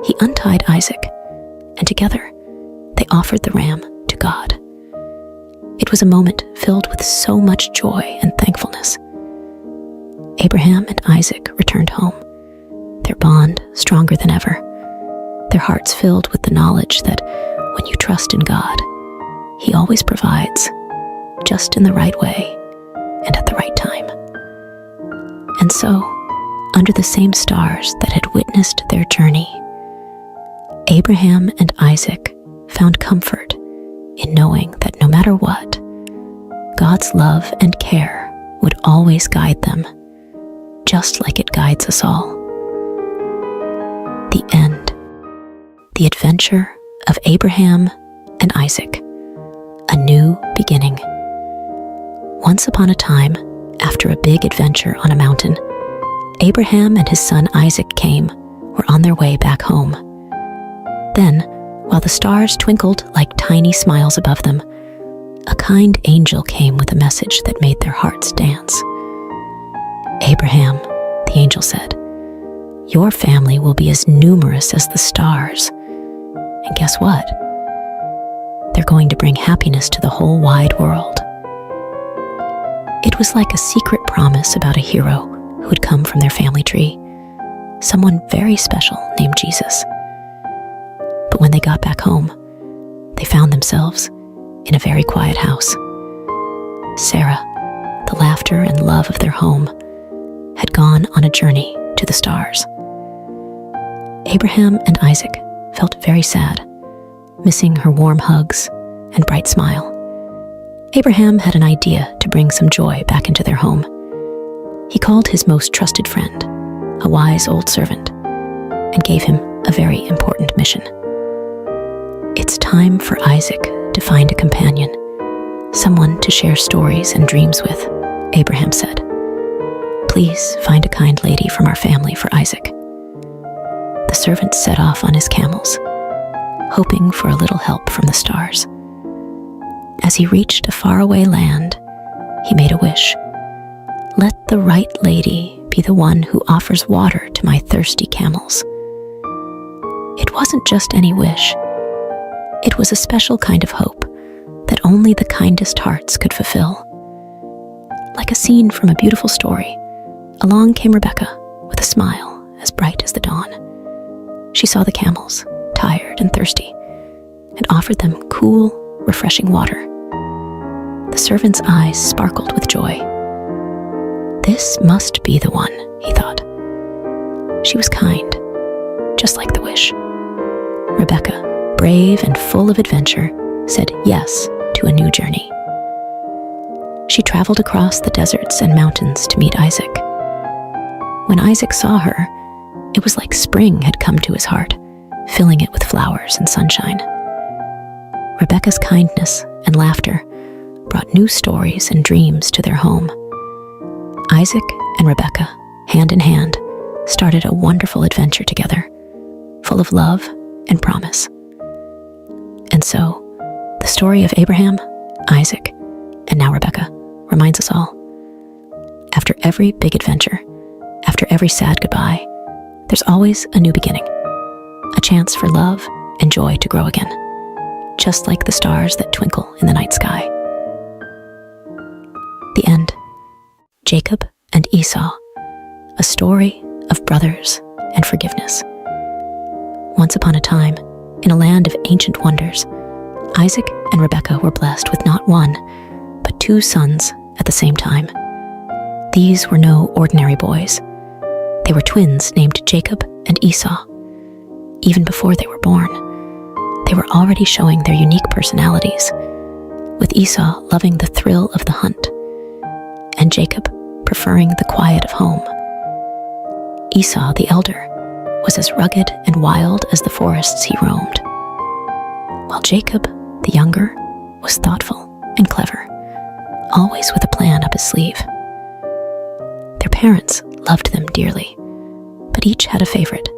he untied Isaac, and together they offered the ram to God. It was a moment filled with so much joy and thankfulness. Abraham and Isaac returned home, their bond stronger than ever, their hearts filled with the knowledge that when you trust in God, He always provides, just in the right way and at the right time. And so, under the same stars that had witnessed their journey, Abraham and Isaac found comfort in knowing that no matter what, God's love and care would always guide them, just like it guides us all. The end. The adventure of Abraham and Isaac. A new beginning. Once upon a time, after a big adventure on a mountain, Abraham and his son Isaac were on their way back home. Then, while the stars twinkled like tiny smiles above them, a kind angel came with a message that made their hearts dance. "Abraham," the angel said, "your family will be as numerous as the stars. And guess what? They're going to bring happiness to the whole wide world." It was like a secret promise about a hero who had come from their family tree, someone very special named Jesus. But when they got back home, they found themselves in a very quiet house. Sarah, the laughter and love of their home, had gone on a journey to the stars. Abraham and Isaac felt very sad, missing her warm hugs and bright smile. Abraham had an idea to bring some joy back into their home. He called his most trusted friend, a wise old servant, and gave him a very important mission. "It's time for Isaac to find a companion, someone to share stories and dreams with," Abraham said. "Please find a kind lady from our family for Isaac." The servant set off on his camels, hoping for a little help from the stars. As he reached a faraway land, he made a wish. "Let the right lady be the one who offers water to my thirsty camels." It wasn't just any wish. It was a special kind of hope that only the kindest hearts could fulfill. Like a scene from a beautiful story, along came Rebecca with a smile as bright as the dawn. She saw the camels, tired and thirsty, and offered them cool, refreshing water. The servant's eyes sparkled with joy. This must be the one, he thought. She was kind, just like the wish. Rebecca, brave and full of adventure, said yes to a new journey. She traveled across the deserts and mountains to meet Isaac. When Isaac saw her, it was like spring had come to his heart, filling it with flowers and sunshine. Rebekah's kindness and laughter brought new stories and dreams to their home. Isaac and Rebekah, hand in hand, started a wonderful adventure together, full of love and promise. And so, the story of Abraham, Isaac, and now Rebekah reminds us all. After every big adventure, after every sad goodbye, there's always a new beginning, a chance for love and joy to grow again, just like the stars that twinkle in the night sky. The end. Jacob and Esau, a story of brothers and forgiveness. Once upon a time, in a land of ancient wonders, Isaac and Rebekah were blessed with not one, but 2 sons at the same time. These were no ordinary boys. They were twins named Jacob and Esau. Even before they were born, they were already showing their unique personalities, with Esau loving the thrill of the hunt, and Jacob preferring the quiet of home. Esau, the elder, was as rugged and wild as the forests he roamed, while Jacob, the younger, was thoughtful and clever, always with a plan up his sleeve. Their parents loved them dearly, but each had a favorite,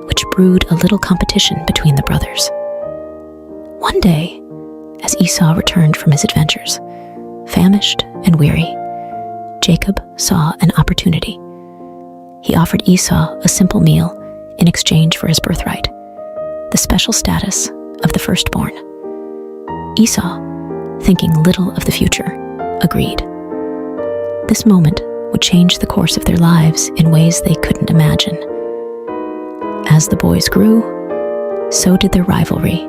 which brewed a little competition between the brothers. One day, as Esau returned from his adventures, famished and weary, Jacob saw an opportunity. He offered Esau a simple meal in exchange for his birthright, the special status of the firstborn. Esau, thinking little of the future, agreed. This moment would change the course of their lives in ways they couldn't imagine. As the boys grew, so did their rivalry,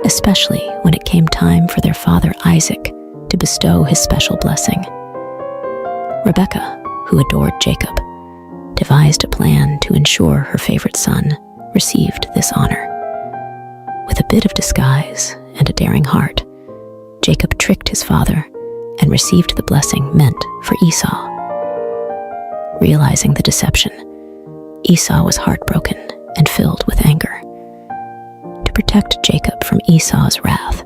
especially when it came time for their father Isaac to bestow his special blessing. Rebekah, who adored Jacob, devised a plan to ensure her favorite son received this honor. With a bit of disguise and a daring heart, Jacob tricked his father and received the blessing meant for Esau. Realizing the deception, Esau was heartbroken and filled with anger. To protect Jacob from Esau's wrath,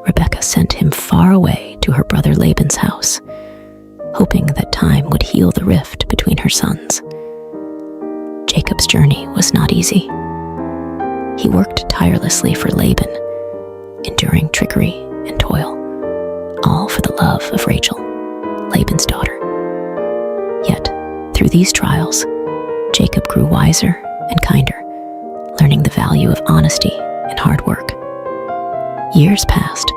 Rebekah sent him far away to her brother Laban's house, hoping that time would heal the rift between her sons. Jacob's journey was not easy. He worked tirelessly for Laban, enduring trickery and toil, all for the love of Rachel, Laban's daughter. Yet, through these trials, Jacob grew wiser and kinder, learning the value of honesty and hard work. Years passed,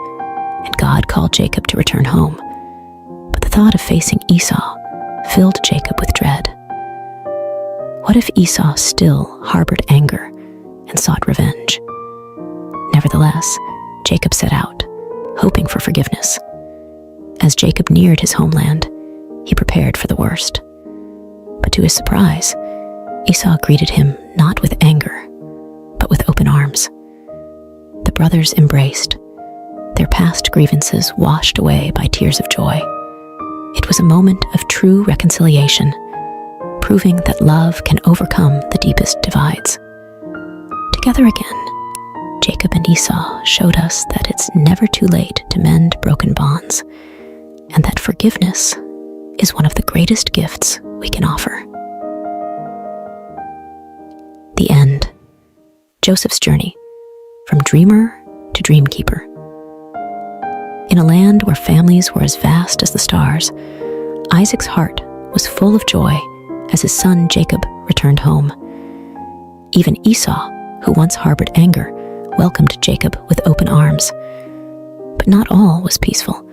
and God called Jacob to return home, but the thought of facing Esau filled Jacob with dread. What if Esau still harbored anger and sought revenge? Nevertheless, Jacob set out, hoping for forgiveness. As Jacob neared his homeland, he prepared for the worst. But to his surprise, Esau greeted him not with anger, but with open arms. The brothers embraced, their past grievances washed away by tears of joy. It was a moment of true reconciliation, proving that love can overcome the deepest divides. Together again, Jacob and Esau showed us that it's never too late to mend broken bonds, and that forgiveness is one of the greatest gifts we can offer. The end. Joseph's journey, from dreamer to dreamkeeper. In a land where families were as vast as the stars, Isaac's heart was full of joy as his son Jacob returned home. Even Esau, who once harbored anger, welcomed Jacob with open arms. But not all was peaceful,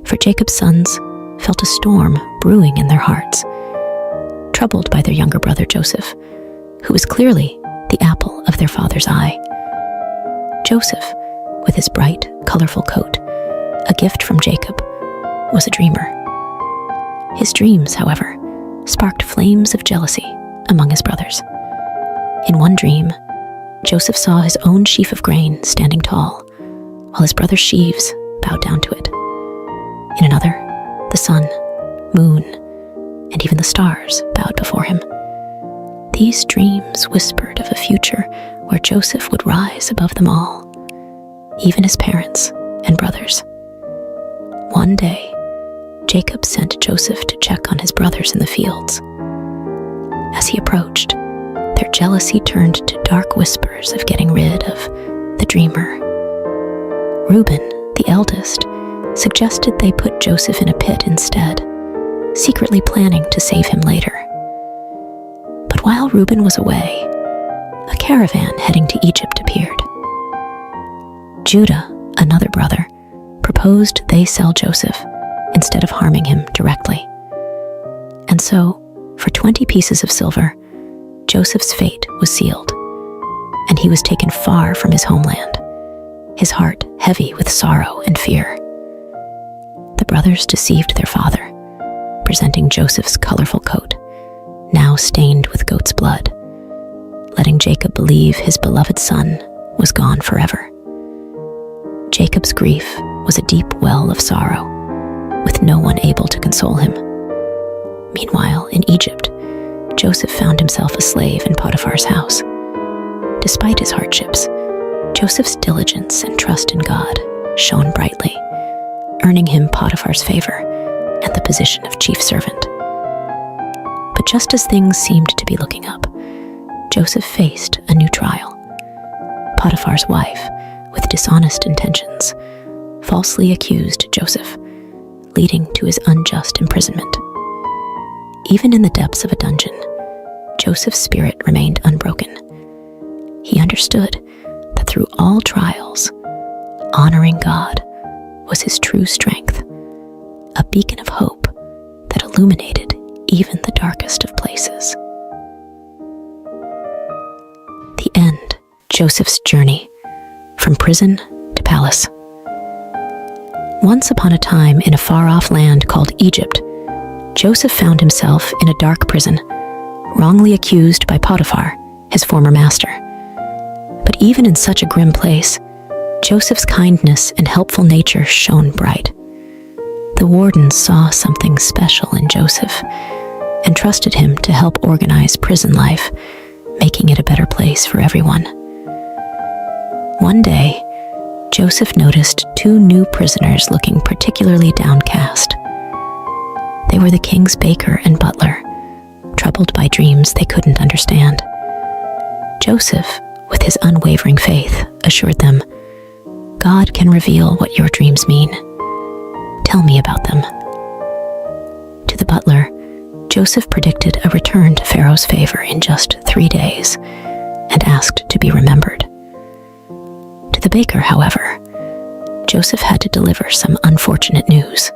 for Jacob's sons felt a storm brewing in their hearts, troubled by their younger brother Joseph, who was clearly the apple of their father's eye. Joseph, with his bright, colorful coat, a gift from Jacob, was a dreamer. His dreams, however, sparked flames of jealousy among his brothers. In one dream, Joseph saw his own sheaf of grain standing tall, while his brother's sheaves bowed down to it. In another, the sun, moon, and even the stars bowed before him. These dreams whispered of a future where Joseph would rise above them all, even his parents and brothers. One day, Jacob sent Joseph to check on his brothers in the fields. As he approached, their jealousy turned to dark whispers of getting rid of the dreamer. Reuben, the eldest, suggested they put Joseph in a pit instead, secretly planning to save him later. But while Reuben was away, a caravan heading to Egypt appeared. Judah, another brother, proposed they sell Joseph instead of harming him directly. And so, for 20 pieces of silver, Joseph's fate was sealed, and he was taken far from his homeland, his heart heavy with sorrow and fear. The brothers deceived their father, presenting Joseph's colorful coat, now stained with goat's blood, letting Jacob believe his beloved son was gone forever. Jacob's grief was a deep well of sorrow, with no one able to console him. Meanwhile, in Egypt, Joseph found himself a slave in Potiphar's house. Despite his hardships, Joseph's diligence and trust in God shone brightly, earning him Potiphar's favor and the position of chief servant. But just as things seemed to be looking up, Joseph faced a new trial. Potiphar's wife, with dishonest intentions, falsely accused Joseph, leading to his unjust imprisonment. Even in the depths of a dungeon, Joseph's spirit remained unbroken. He understood that through all trials, honoring God was his true strength, a beacon of hope that illuminated even the darkest of places. The end. Joseph's journey from prison to palace. Once upon a time, in a far-off land called Egypt, Joseph found himself in a dark prison, wrongly accused by Potiphar, his former master. But even in such a grim place, Joseph's kindness and helpful nature shone bright. The wardens saw something special in Joseph and trusted him to help organize prison life, making it a better place for everyone. One day, Joseph noticed two new prisoners looking particularly downcast. They were the king's baker and butler, troubled by dreams they couldn't understand. Joseph, with his unwavering faith, assured them, "God can reveal what your dreams mean. Tell me about them." To the butler, Joseph predicted a return to Pharaoh's favor in just 3 days and asked to be remembered. To the baker, however, Joseph had to deliver some unfortunate news.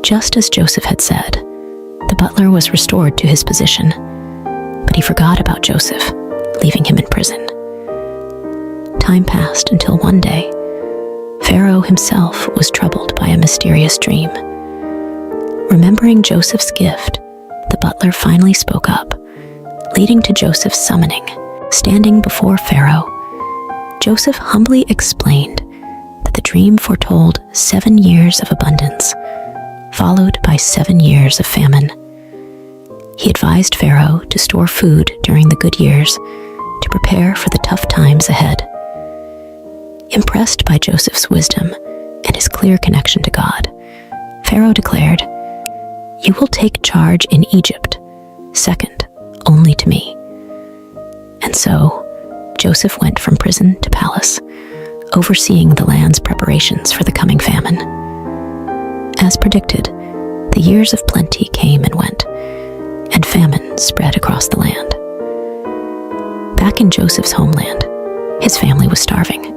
Just as Joseph had said, the butler was restored to his position, but he forgot about Joseph, leaving him in prison. Time passed until one day, Pharaoh himself was troubled by a mysterious dream. Remembering Joseph's gift, the butler finally spoke up, leading to Joseph's summoning. Standing before Pharaoh, Joseph humbly explained that the dream foretold 7 years of abundance, followed by 7 years of famine. He advised Pharaoh to store food during the good years to prepare for the tough times ahead. Impressed by Joseph's wisdom and his clear connection to God, Pharaoh declared, "You will take charge in Egypt, second only to me." And so, Joseph went from prison to palace, overseeing the land's preparations for the coming famine. As predicted, the years of plenty came and went, and famine spread across the land. Back in Joseph's homeland, his family was starving.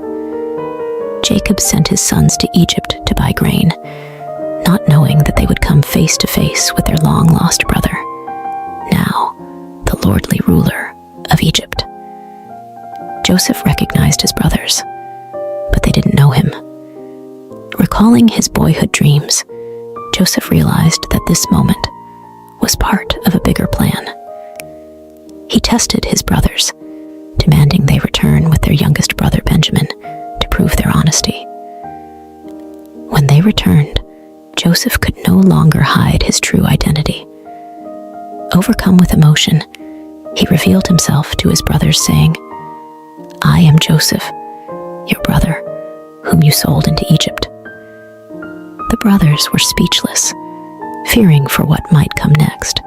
Jacob sent his sons to Egypt to buy grain, not knowing that they would come face to face with their long-lost brother, now the lordly ruler of Egypt. Joseph recognized his brothers, but they didn't know him. Recalling his boyhood dreams, Joseph realized that this moment was part of a bigger plan. He tested his brothers, demanding they return with their youngest brother Benjamin to prove their honesty. When they returned, Joseph could no longer hide his true identity. Overcome with emotion, he revealed himself to his brothers, saying, I am Joseph, your brother, whom you sold into Egypt." The brothers were speechless, fearing for what might come next.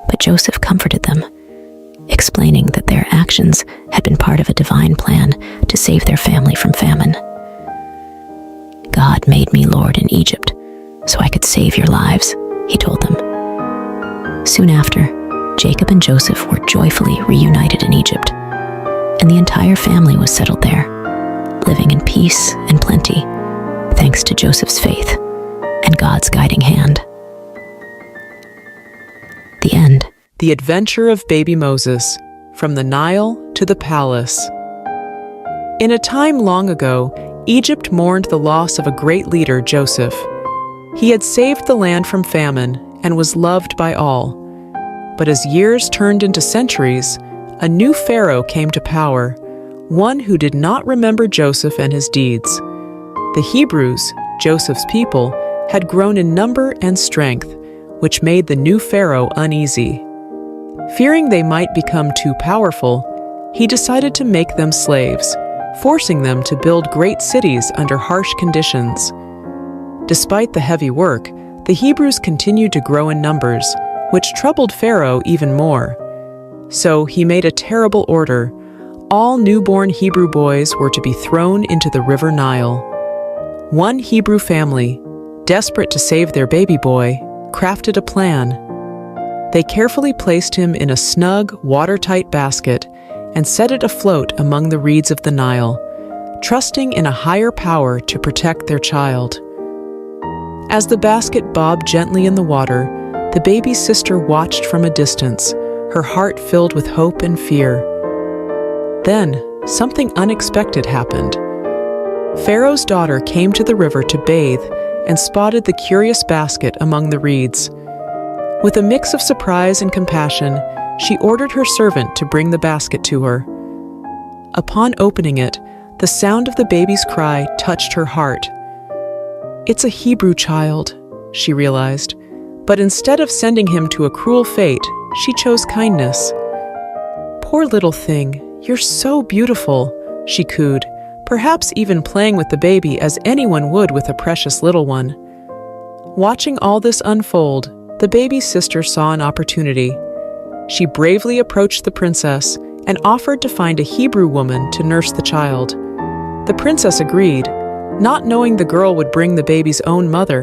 But Joseph comforted them, explaining that their actions had been part of a divine plan to save their family from famine. "God made me Lord in Egypt so I could save your lives," he told them. Soon after, Jacob and Joseph were joyfully reunited in Egypt, and the entire family was settled there, living in peace and plenty, thanks to Joseph's faith and God's guiding hand. The end. The Adventure of Baby Moses, From the Nile to the Palace. In a time long ago, Egypt mourned the loss of a great leader, Joseph. He had saved the land from famine and was loved by all. But as years turned into centuries, a new pharaoh came to power, one who did not remember Joseph and his deeds. The Hebrews, Joseph's people, had grown in number and strength, which made the new pharaoh uneasy. Fearing they might become too powerful, he decided to make them slaves, forcing them to build great cities under harsh conditions. Despite the heavy work, the Hebrews continued to grow in numbers, which troubled Pharaoh even more. So he made a terrible order. All newborn Hebrew boys were to be thrown into the river Nile. One Hebrew family, desperate to save their baby boy, crafted a plan. They carefully placed him in a snug, watertight basket and set it afloat among the reeds of the Nile, trusting in a higher power to protect their child. As the basket bobbed gently in the water, the baby's sister watched from a distance, her heart filled with hope and fear. Then, something unexpected happened. Pharaoh's daughter came to the river to bathe and spotted the curious basket among the reeds. With a mix of surprise and compassion, she ordered her servant to bring the basket to her. Upon opening it, the sound of the baby's cry touched her heart. "It's a Hebrew child," she realized, but instead of sending him to a cruel fate, she chose kindness. "Poor little thing, you're so beautiful," she cooed, perhaps even playing with the baby as anyone would with a precious little one. Watching all this unfold, the baby's sister saw an opportunity. She bravely approached the princess and offered to find a Hebrew woman to nurse the child. The princess agreed, not knowing the girl would bring the baby's own mother.